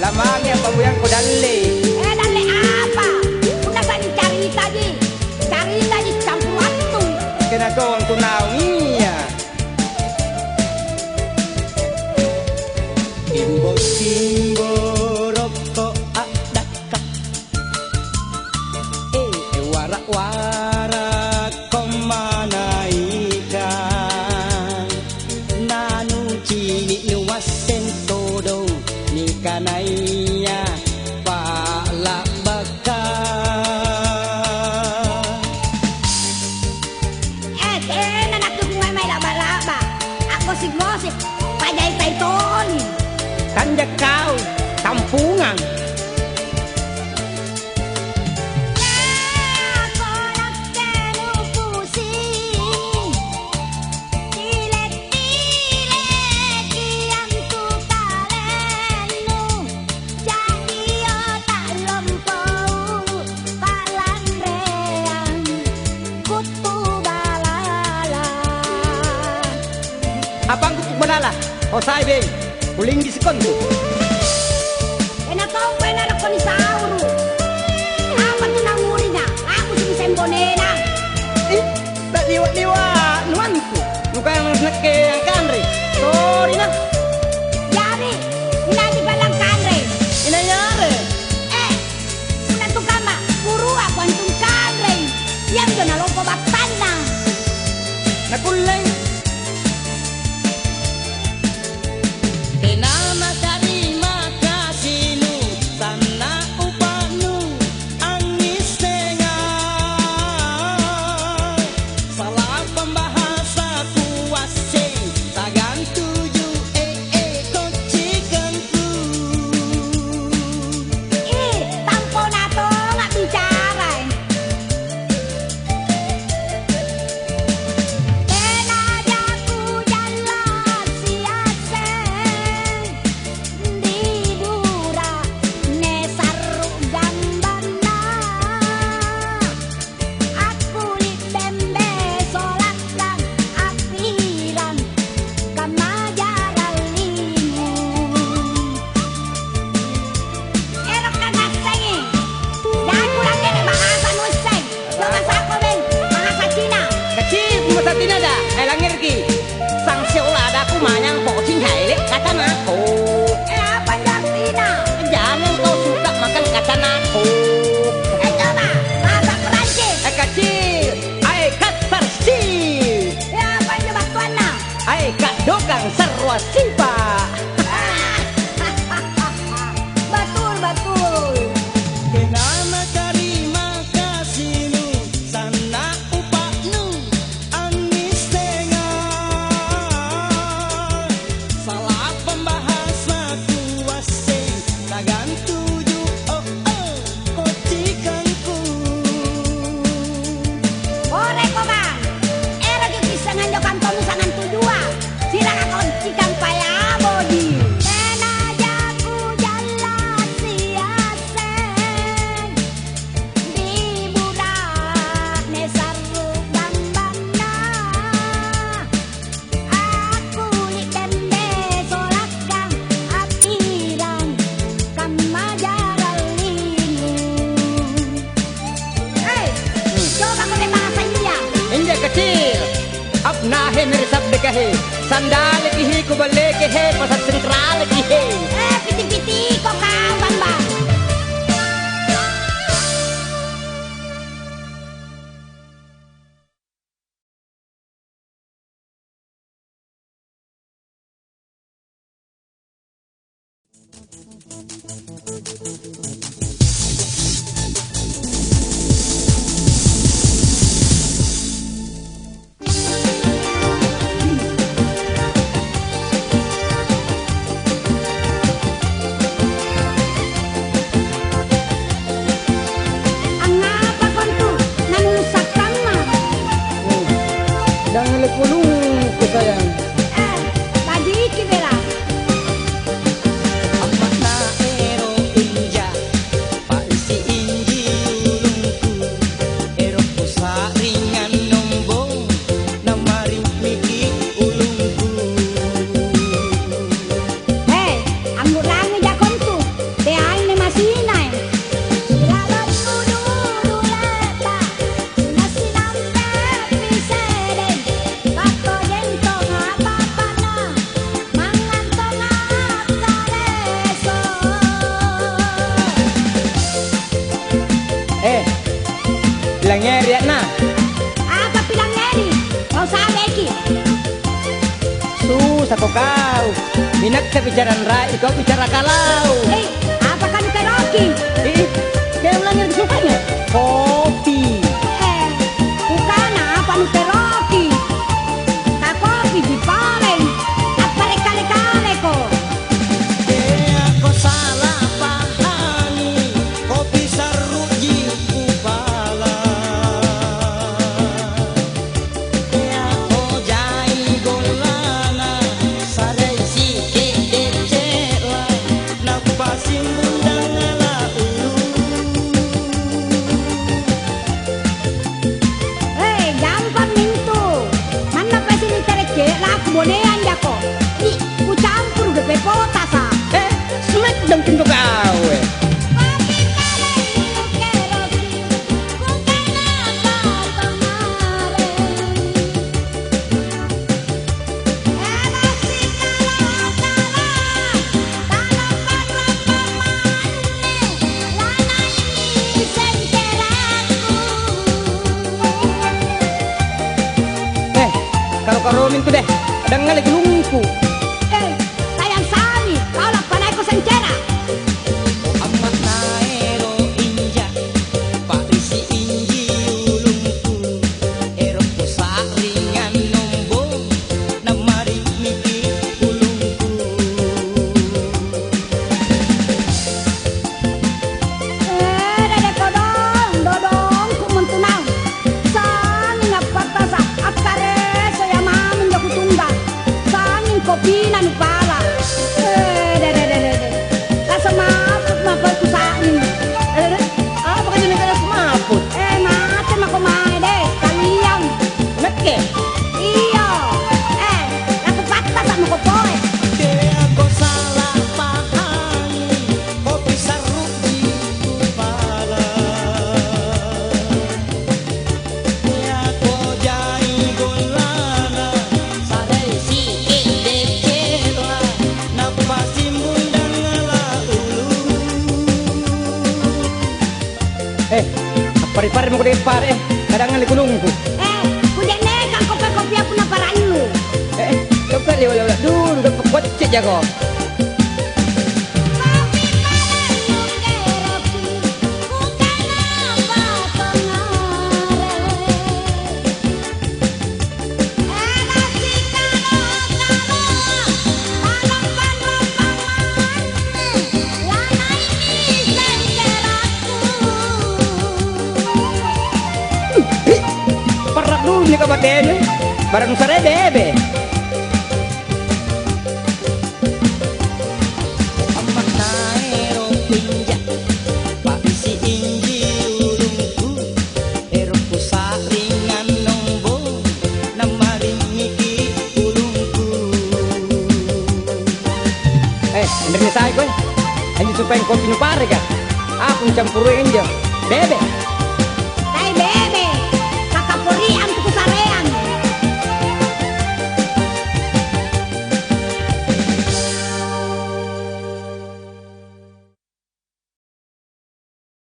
Lamangnya pabuyang ko dali. Dali apa? Udah saya cerita di. Cerita di campur waktu. Kinakawang tunawinya. Imbo-simbo rokok adakah. Warak-warak komana ikan. Nanu cini luasen todo. Kanaya pala baka nanak ko may laba-laba. Ako si Gosip, pajay-tay toni. Kanja kau tampungan. Abang kutuk balala, o sai beng, uling diskon tu. Kau benar ko ni Sauru. Apa tu namurinya? Aku si Sembonena. Tak liwat-liwat nuanku. Bukan nak ke yang kanre. Sorry nak. Jadi, ina di balang kanre. Ina nyare. Una tu kama, puru aku antum kanre. Yang dona lompo baktana. Nakuleng. Sang siêu là đã có mà nhang bộ chính thể đấy, katana ko. Apa artinya? Jangan kau suka makan katana ko. Coba bahasa Perancis. Kecil, kat versi. Apa itu batuannya? Kat dogang serwa simpa. Betul betul. Kenapa terima kasihmu sana upahmu anis tengah salah pembahasa kuase tagan tuju kotikanku. Ore ko ba? Era di bisa nganjokan tonu sangan tujua. Sila ka koncikan paya bodi. Tenajaku jalan siasen. Di budak nesaru bambana. Aku li tembe solak gang apirang. Kamma dosa kau. Minak saya bicara rai, kau bicara kalau. Apa kan keroki? Dia ulang yang disukanya kopi. Bukan apa nu keroki? Tak kopi di paling. Apa kale-kale kok? Kau salah pahami, kopi saruji kupala. Kau jai golana, sadai si kecela, napasin bundang ala ulu. Gampang mintu. Mana pesi ni tereke lah kemudian jako. Ku campur udah pepota sa. Smack dong pintu kau. Kopi paling keroki. Ku kenapa kemarin? Masih kalah-kalah. Tanaman pemane. Lana ini sengkeraku. Kalau kau mintu deh, dengar lagi lungku. Sayang Sami, kau lah panai ko sencera. Amat naero inja, parisi inji ulungku. Ero saringan nombo, namari miki ulungku. Dede dodong, ku mentunang. Sani ngapata sa, akare saya mamin jaku tunggal. Sani kopi nan pala. Dede. Rasa maput ku sani. Apa kan ini kaya semaput? Mate mako mae deh, kalian. Neke? Iyo. Aku patah sama kopoe. Kau salah pahami, kopi saruji kupala. Kau jai golana, sadai si kecela, napasin bundang ala ulu. Pari-pari mo ko dipar kadangan li kulungku. Kuda nekan kopi aku na para lu. Coba lihat dulu dapat kocek jago. Kopi paling keroki, ku kenapa kemarin? Masih kalah-kalah, tanaman pemane. Lana ini sengkeraku. Perak dulu nih kabaten. Barang sare bebe. Amat naero pinja, paisi inji ulungku. Ero saringan nombo, namari miki ulungku. Bener saya koy. Ini supaya kopi nu pare ka. Aku campurin aja. Bebe. Tay bebe, kakak purian